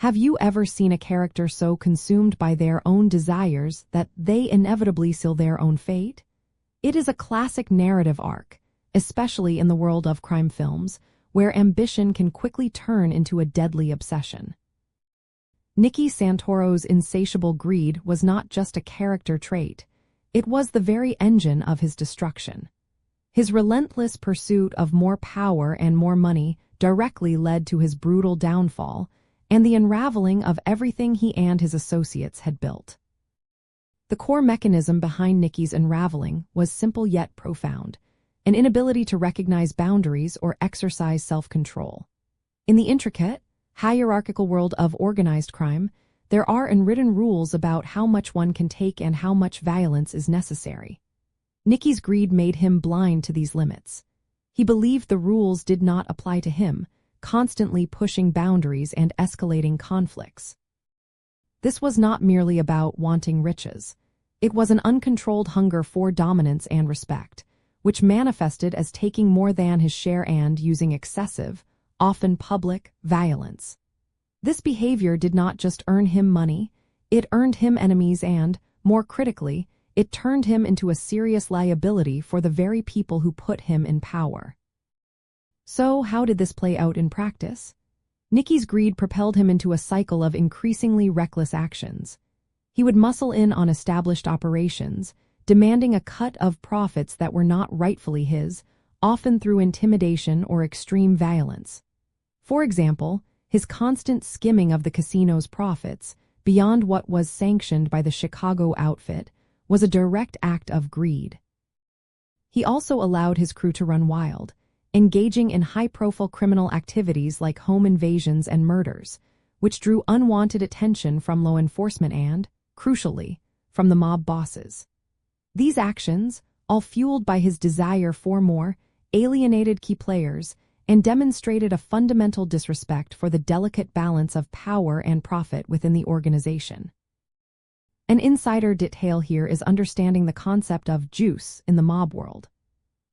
Have you ever seen a character so consumed by their own desires that they inevitably seal their own fate? It is a classic narrative arc, especially in the world of crime films, where ambition can quickly turn into a deadly obsession. Nicky Santoro's insatiable greed was not just a character trait, it was the very engine of his destruction. His relentless pursuit of more power and more money directly led to his brutal downfall and the unraveling of everything he and his associates had built. The core mechanism behind Nicky's unraveling was simple yet profound, an inability to recognize boundaries or exercise self-control. In the intricate, hierarchical world of organized crime, there are unwritten rules about how much one can take and how much violence is necessary. Nicky's greed made him blind to these limits. He believed the rules did not apply to him, constantly pushing boundaries and escalating conflicts. This was not merely about wanting riches. It was an uncontrolled hunger for dominance and respect, which manifested as taking more than his share and using excessive, often public, violence. This behavior did not just earn him money, it earned him enemies and, more critically, it turned him into a serious liability for the very people who put him in power. So, how did this play out in practice? Nicky's greed propelled him into a cycle of increasingly reckless actions. He would muscle in on established operations, demanding a cut of profits that were not rightfully his, often through intimidation or extreme violence. For example, his constant skimming of the casino's profits, beyond what was sanctioned by the Chicago outfit, was a direct act of greed. He also allowed his crew to run wild, engaging in high-profile criminal activities like home invasions and murders, which drew unwanted attention from law enforcement and, crucially, from the mob bosses. These actions, all fueled by his desire for more, alienated key players and demonstrated a fundamental disrespect for the delicate balance of power and profit within the organization. An insider detail here is understanding the concept of juice in the mob world.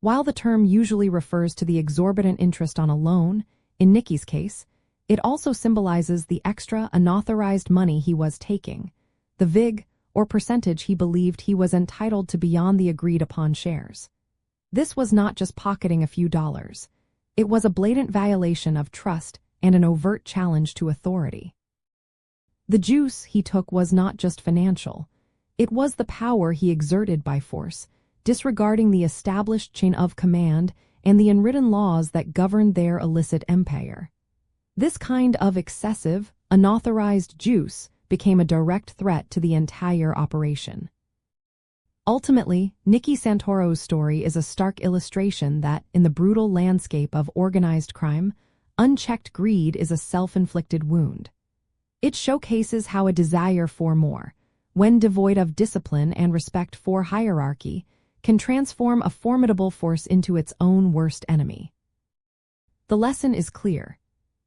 While the term usually refers to the exorbitant interest on a loan, in Nicky's case, it also symbolizes the extra, unauthorized money he was taking, the vig, or percentage he believed he was entitled to beyond the agreed-upon shares. This was not just pocketing a few dollars. It was a blatant violation of trust and an overt challenge to authority. The juice he took was not just financial. It was the power he exerted by force, disregarding the established chain of command and the unwritten laws that governed their illicit empire. This kind of excessive, unauthorized juice became a direct threat to the entire operation. Ultimately, Nicky Santoro's story is a stark illustration that, in the brutal landscape of organized crime, unchecked greed is a self-inflicted wound. It showcases how a desire for more, when devoid of discipline and respect for hierarchy, can transform a formidable force into its own worst enemy. The lesson is clear.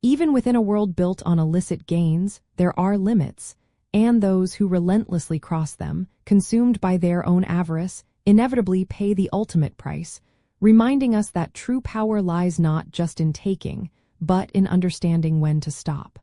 Even within a world built on illicit gains, there are limits, and those who relentlessly cross them, consumed by their own avarice, inevitably pay the ultimate price, reminding us that true power lies not just in taking, but in understanding when to stop.